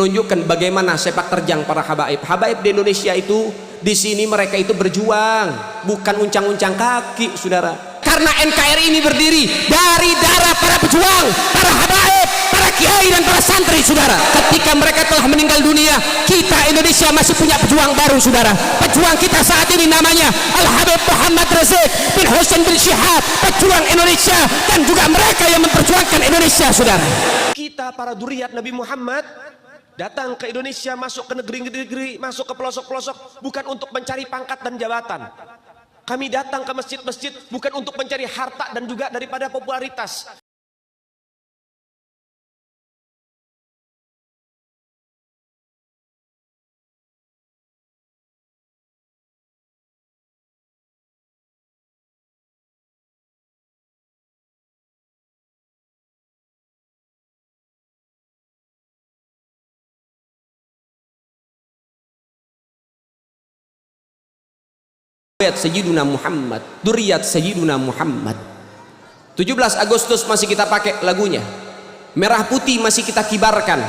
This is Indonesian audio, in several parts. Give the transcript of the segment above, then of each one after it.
menunjukkan bagaimana sepak terjang para habaib. Habaib di Indonesia itu, di sini mereka itu berjuang, bukan uncang-uncang kaki, saudara. Karena NKRI ini berdiri dari darah para pejuang, para habaib, para kiai dan para santri, saudara. Ketika mereka telah meninggal dunia, kita Indonesia masih punya pejuang baru, saudara. Pejuang kita saat ini namanya Al-Habib Muhammad Rizik bin Hussein bin Syihab, pejuang Indonesia, dan juga mereka yang memperjuangkan Indonesia, saudara. Kita para duriat Nabi Muhammad datang ke Indonesia, masuk ke negeri-negeri, masuk ke pelosok-pelosok, bukan untuk mencari pangkat dan jabatan. Kami datang ke masjid-masjid bukan untuk mencari harta dan juga daripada popularitas. Sayyiduna Muhammad, Duriyat Sayyiduna Muhammad. 17 Agustus masih kita pakai lagunya, merah putih masih kita kibarkan,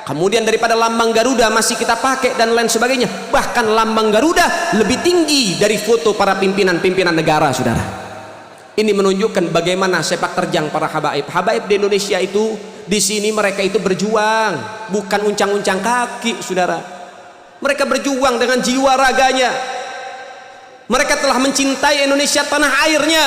kemudian daripada lambang Garuda masih kita pakai dan lain sebagainya. Bahkan lambang Garuda lebih tinggi dari foto para pimpinan-pimpinan negara, saudara. Ini menunjukkan bagaimana sepak terjang para habaib. Habaib di Indonesia itu, di sini mereka itu berjuang, bukan uncang-uncang kaki, saudara. Mereka berjuang dengan jiwa raganya. Mereka telah mencintai Indonesia, tanah airnya,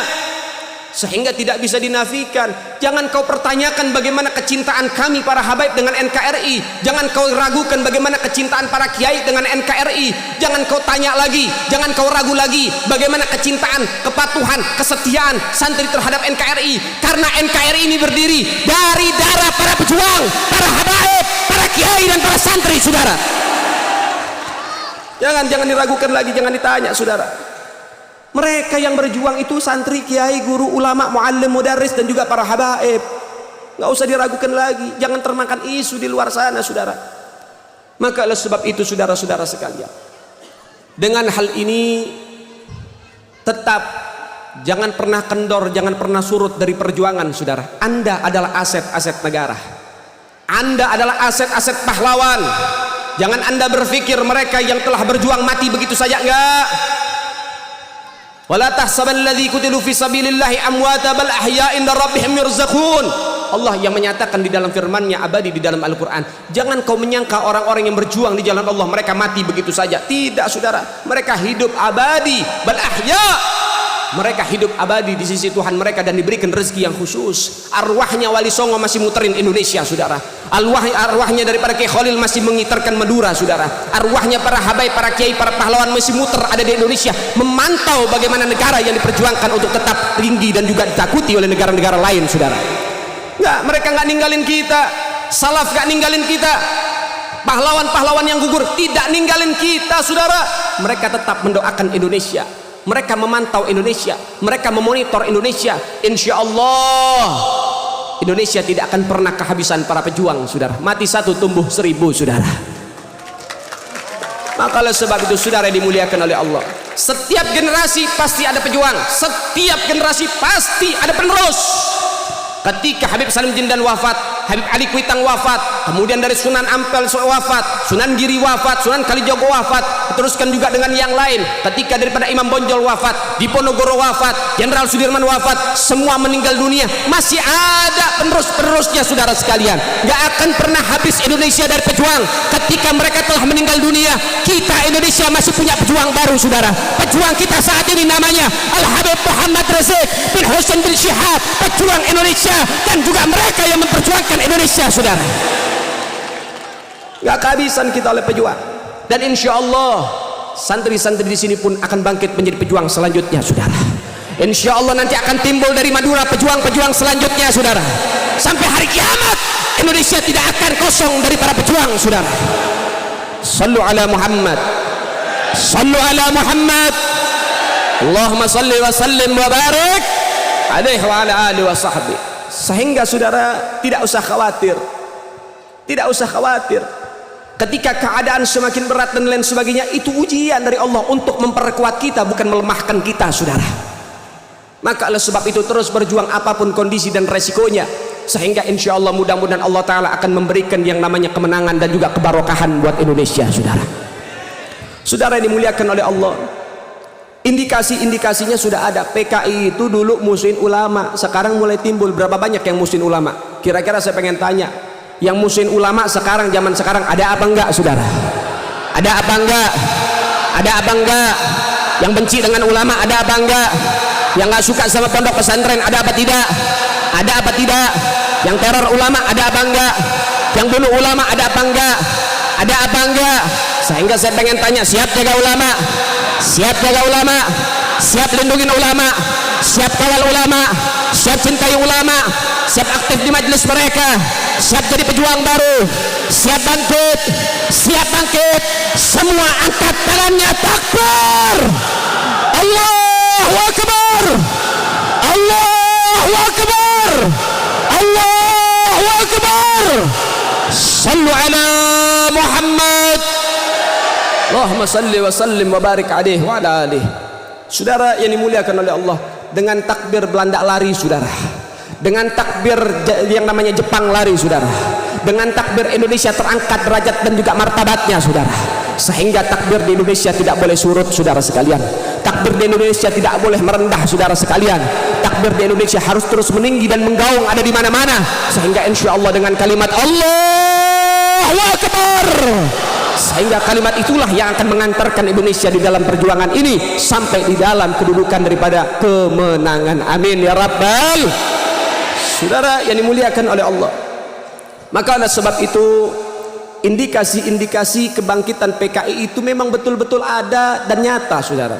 sehingga tidak bisa dinafikan. Jangan kau pertanyakan bagaimana kecintaan kami para habaib dengan NKRI. Jangan kau ragukan bagaimana kecintaan para kiai dengan NKRI. Jangan kau tanya lagi, jangan kau ragu lagi bagaimana kecintaan, kepatuhan, kesetiaan santri terhadap NKRI. Karena NKRI ini berdiri dari darah para pejuang, para habaib, para kiai dan para santri, saudara. Jangan diragukan lagi, jangan ditanya, saudara. Mereka yang berjuang itu santri, kiai, guru, ulama, muallim, mudarris, dan juga para habaib. Nggak usah diragukan lagi. Jangan termakan isu di luar sana, saudara. Maka oleh sebab itu, saudara-saudara sekalian, dengan hal ini tetap jangan pernah kendor, jangan pernah surut dari perjuangan, saudara. Anda adalah aset-aset negara. Anda adalah aset-aset pahlawan. Jangan Anda berpikir mereka yang telah berjuang mati begitu saja, enggak. Wala tahsaballadzi qutilu fi sabilillahi amwata bal ahya'in rabbihim yurzaqun. Allah yang menyatakan di dalam firman-Nya abadi di dalam Al-Qur'an. Jangan kau menyangka orang-orang yang berjuang di jalan Allah mereka mati begitu saja. Tidak, saudara. Mereka hidup abadi, bal ahya'. Mereka hidup abadi di sisi Tuhan mereka dan diberikan rezeki yang khusus. Arwahnya Wali Songo masih muterin Indonesia, saudara. Arwahnya daripada Kiai Khalil masih mengitarkan Madura, saudara. Arwahnya para habaib, para kiai, para pahlawan masih muter ada di Indonesia, memantau bagaimana negara yang diperjuangkan untuk tetap tinggi dan juga ditakuti oleh negara-negara lain, saudara. Enggak, mereka nggak ninggalin kita. Salaf nggak ninggalin kita. Pahlawan-pahlawan yang gugur tidak ninggalin kita, saudara. Mereka tetap mendoakan Indonesia. Mereka memantau Indonesia, mereka memonitor Indonesia. Insya Allah Indonesia tidak akan pernah kehabisan para pejuang, saudara. Mati satu tumbuh 1000, saudara. Maka oleh sebab itu, saudara yang dimuliakan oleh Allah, setiap generasi pasti ada pejuang, setiap generasi pasti ada penerus. Ketika Habib Salim Jindan wafat, Habib Ali Kuitang wafat, kemudian dari Sunan Ampel wafat, Sunan Giri wafat, Sunan Kalijogo wafat, teruskan juga dengan yang lain. Ketika daripada Imam Bonjol wafat, Diponegoro wafat, Jenderal Sudirman wafat, semua meninggal dunia. Masih ada penerus-penerusnya, saudara sekalian. Gak akan pernah habis Indonesia dari pejuang. Ketika mereka telah meninggal dunia, kita Indonesia masih punya pejuang baru, saudara. Pejuang kita saat ini namanya Al-Habib Muhammad Rizik bin Hussein bin Syihab, pejuang Indonesia, dan juga mereka yang memperjuangkan Indonesia, saudara. Gak kehabisan kita oleh pejuang, dan insya Allah santri-santri di sini pun akan bangkit menjadi pejuang selanjutnya, saudara. Insya Allah nanti akan timbul dari Madura pejuang-pejuang selanjutnya, saudara. Sampai hari kiamat Indonesia tidak akan kosong dari para pejuang, saudara. Sallu ala Muhammad, sallu ala Muhammad. Allahumma salli wa sallim wa barik alaihi wa ala alihi wa sahbihi. Sehingga saudara tidak usah khawatir, tidak usah khawatir. Ketika keadaan semakin berat dan lain sebagainya, itu ujian dari Allah untuk memperkuat kita, bukan melemahkan kita, saudara. Maka oleh sebab itu terus berjuang apapun kondisi dan resikonya. sehingga insya Allah mudah-mudahan Allah Ta'ala akan memberikan yang namanya kemenangan dan juga kebarokahan buat Indonesia, saudara. Saudara yang dimuliakan oleh Allah, indikasi-indikasinya sudah ada. PKI itu dulu musuhin ulama, sekarang mulai timbul. Berapa banyak yang musuhin ulama? Kira-kira saya pengen tanya, yang musuhin ulama sekarang, zaman sekarang, ada apa enggak, saudara? Ada apa enggak? Ada apa enggak? Yang benci dengan ulama ada apa enggak? Yang nggak suka sama pondok pesantren ada apa tidak? Ada apa tidak? Yang teror ulama ada apa enggak? Yang bunuh ulama ada apa enggak? Ada apa enggak? Sehingga saya pengen tanya, siap jaga ulama? Siap jaga ulama? Siap lindungin ulama? Siap kawal ulama? Siap cintai ulama? Siap aktif di majelis mereka? Siap jadi pejuang baru? Siap bangkit? Siap bangkit? Semua angkat tangannya, takbir! Allahu Akbar! Allahu Akbar! Allahu Akbar! Sallu ala Muhammad! Allahumma salli wa sallim wa barik alaihi wa ala alihi. Saudara yang dimuliakan oleh Allah, dengan takbir Belanda lari, saudara. Dengan takbir yang namanya Jepang lari, saudara. Dengan takbir Indonesia terangkat derajat dan juga martabatnya, saudara. Sehingga takbir di Indonesia tidak boleh surut, saudara sekalian. Takbir di Indonesia tidak boleh merendah, saudara sekalian. Takbir di Indonesia harus terus meninggi dan menggaung ada di mana-mana. Sehingga insya Allah dengan kalimat Allahu Akbar, sehingga kalimat itulah yang akan mengantarkan Indonesia di dalam perjuangan ini sampai di dalam kedudukan daripada kemenangan. Amin ya Rabbal. Saudara yang dimuliakan oleh Allah, maka oleh sebab itu indikasi-indikasi kebangkitan PKI itu memang betul-betul ada dan nyata, saudara.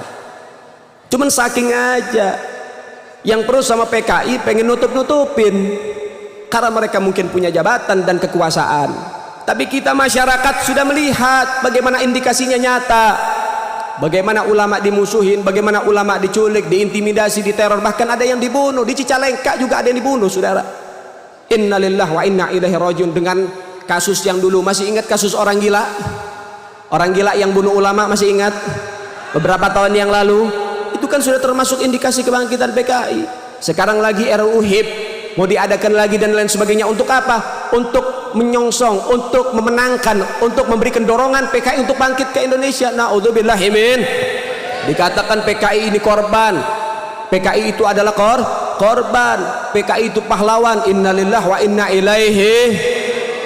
Cuman saking aja yang perlu sama PKI pengen nutup-nutupin karena mereka mungkin punya jabatan dan kekuasaan. Tapi kita masyarakat sudah melihat bagaimana indikasinya nyata. Bagaimana ulama dimusuhin, bagaimana ulama diculik, diintimidasi, diteror, bahkan ada yang dibunuh. Di Cicalengka juga ada yang dibunuh, saudara. Innalillahi wa inna ilaihi rajiun. Dengan kasus yang dulu, masih ingat kasus orang gila? Orang gila yang bunuh ulama, masih ingat? Beberapa tahun yang lalu, itu kan sudah termasuk indikasi kebangkitan PKI. Sekarang lagi RUU HIP mau diadakan lagi dan lain sebagainya. Untuk apa? Untuk menyongsong, untuk memenangkan, untuk memberikan dorongan PKI untuk bangkit ke Indonesia. Na'udzubillahi min. Dikatakan PKI ini korban, PKI itu adalah korban, PKI itu pahlawan. Innalillahi wa inna ilaihi.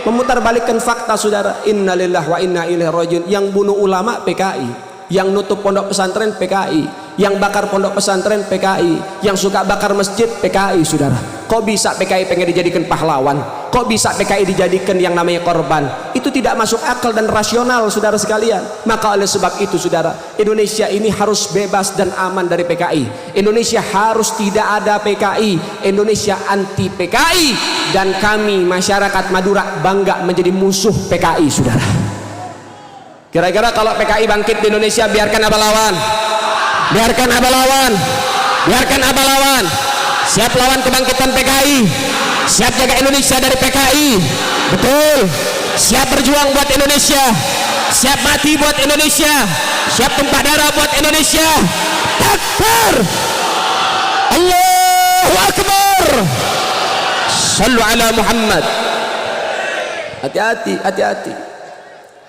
Memutarbalikkan fakta, saudara. Innalillahi wa inna ilaihi rajiun. Yang bunuh ulama PKI, yang nutup pondok pesantren PKI, yang bakar pondok pesantren PKI, yang suka bakar masjid PKI, saudara. Kok bisa PKI pengen dijadikan pahlawan? Kok bisa PKI dijadikan yang namanya korban? Itu tidak masuk akal dan rasional, saudara sekalian. Maka oleh sebab itu, saudara, Indonesia ini harus bebas dan aman dari PKI. Indonesia harus tidak ada PKI. Indonesia anti PKI. Dan kami masyarakat Madura bangga menjadi musuh PKI, saudara. Kira-kira kalau PKI bangkit di Indonesia, biarkan apa lawan? Biarkan apa lawan? Biarkan apa lawan? Siap lawan kebangkitan PKI, siap jaga Indonesia dari PKI, betul. Siap berjuang buat Indonesia, siap mati buat Indonesia, siap tumpah darah buat Indonesia. Takbir! Allahu Akbar! Sallu ala Muhammad. Hati-hati, hati-hati,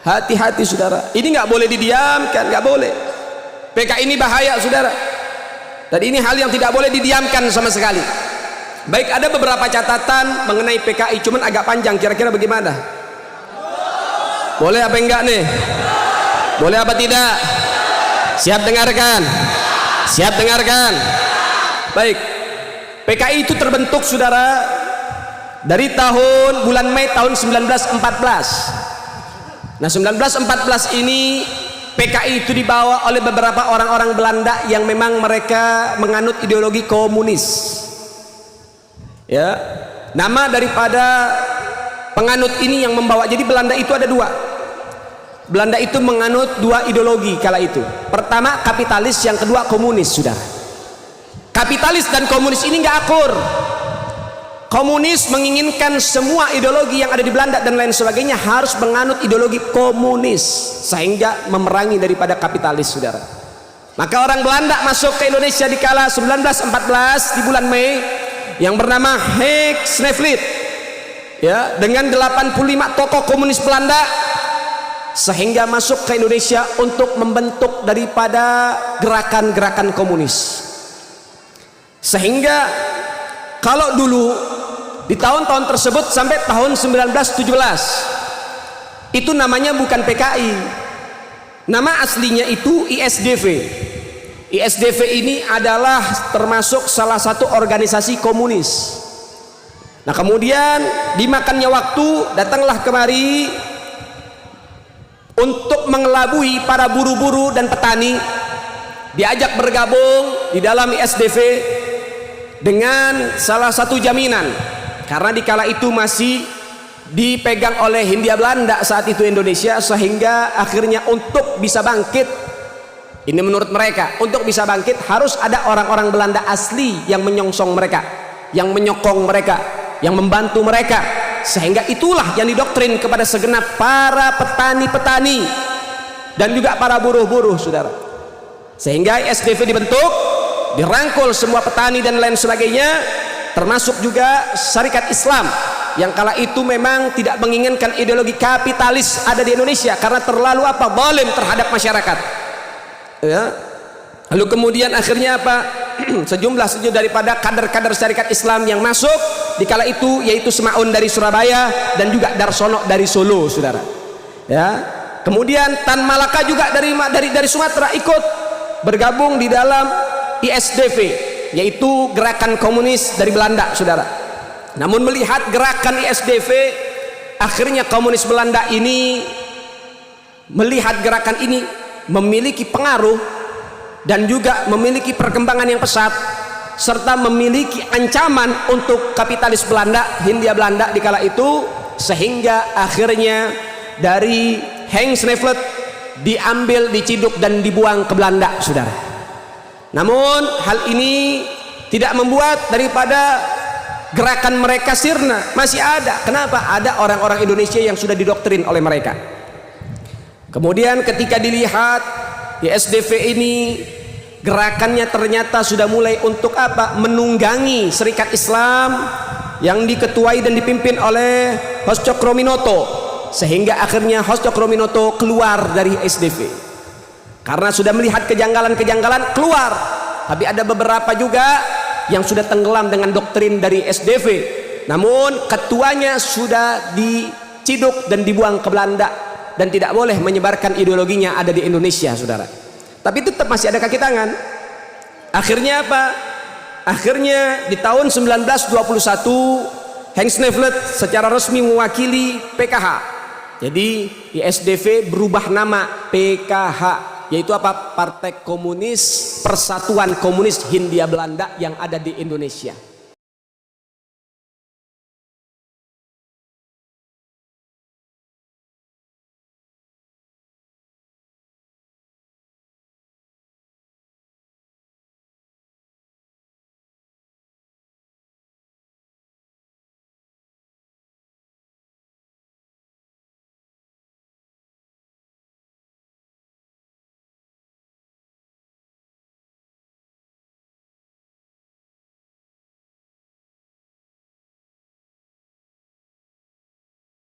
hati-hati, saudara. Ini nggak boleh didiamkan, nggak boleh. PKI ini bahaya, saudara. Dan ini hal yang tidak boleh didiamkan sama sekali. Baik, ada beberapa catatan mengenai PKI, cuman agak panjang. Kira-kira bagaimana? Boleh apa enggak nih? Boleh apa tidak? Siap dengarkan? Siap dengarkan? Baik, PKI itu terbentuk, saudara, dari bulan Mei tahun 1914. Nah, 1914 ini PKI itu dibawa oleh beberapa orang-orang Belanda yang memang mereka menganut ideologi komunis. Ya, nama daripada penganut ini yang membawa. Jadi Belanda itu ada dua. Belanda itu menganut dua ideologi kala itu. Pertama kapitalis, yang kedua komunis, saudara. Kapitalis dan komunis ini nggak akur. Komunis menginginkan semua ideologi yang ada di Belanda dan lain sebagainya harus menganut ideologi komunis, sehingga memerangi daripada kapitalis, saudara. Maka orang Belanda masuk ke Indonesia di kala 1914 di bulan Mei, yang bernama Henk Sneevliet. ya, dengan 85 tokoh komunis Belanda, sehingga masuk ke Indonesia untuk membentuk daripada gerakan-gerakan komunis. Sehingga kalau dulu di tahun-tahun tersebut sampai tahun 1917 itu namanya bukan PKI, nama aslinya itu ISDV. ISDV ini adalah termasuk salah satu organisasi komunis. Nah, kemudian dimakannya waktu, datanglah kemari untuk mengelabui para buru-buru dan petani, diajak bergabung di dalam ISDV dengan salah satu jaminan, karena dikala itu masih dipegang oleh Hindia Belanda saat itu Indonesia, sehingga akhirnya untuk bisa bangkit, ini menurut mereka, untuk bisa bangkit harus ada orang-orang Belanda asli yang menyongsong mereka, yang menyokong mereka, yang membantu mereka. Sehingga itulah yang didoktrin kepada segenap para petani-petani dan juga para buruh-buruh, saudara. Sehingga ISDV dibentuk, dirangkul semua petani dan lain sebagainya, termasuk juga Syarikat Islam yang kala itu memang tidak menginginkan ideologi kapitalis ada di Indonesia karena terlalu zalim terhadap masyarakat, ya. Lalu kemudian akhirnya sejumlah daripada kader-kader Syarikat Islam yang masuk di kala itu, yaitu Semaun dari Surabaya dan juga Darsono dari Solo, saudara, ya. Kemudian Tan Malaka juga dari Sumatera ikut bergabung di dalam ISDV, yaitu gerakan komunis dari Belanda, saudara. Namun melihat gerakan ISDV, akhirnya komunis Belanda ini melihat gerakan ini memiliki pengaruh dan juga memiliki perkembangan yang pesat, serta memiliki ancaman untuk kapitalis Belanda, Hindia Belanda di kala itu, sehingga akhirnya dari Henk Sneevliet diambil, diciduk dan dibuang ke Belanda, saudara. Namun hal ini tidak membuat daripada gerakan mereka sirna, masih ada. Kenapa? Ada orang-orang Indonesia yang sudah didoktrin oleh mereka. Kemudian ketika dilihat ISDV ini gerakannya ternyata sudah mulai untuk menunggangi Serikat Islam yang diketuai dan dipimpin oleh Hos Cokroaminoto, sehingga akhirnya Hos Cokroaminoto keluar dari ISDV karena sudah melihat kejanggalan-kejanggalan, keluar. Tapi ada beberapa juga yang sudah tenggelam dengan doktrin dari ISDV, namun ketuanya sudah diciduk dan dibuang ke Belanda dan tidak boleh menyebarkan ideologinya ada di Indonesia, saudara. Tapi tetap masih ada kaki tangan. Akhirnya akhirnya di tahun 1921 Henk Sneevliet secara resmi mewakili PKH. Jadi ISDV berubah nama PKH, yaitu Partai Komunis Persatuan Komunis Hindia Belanda yang ada di Indonesia.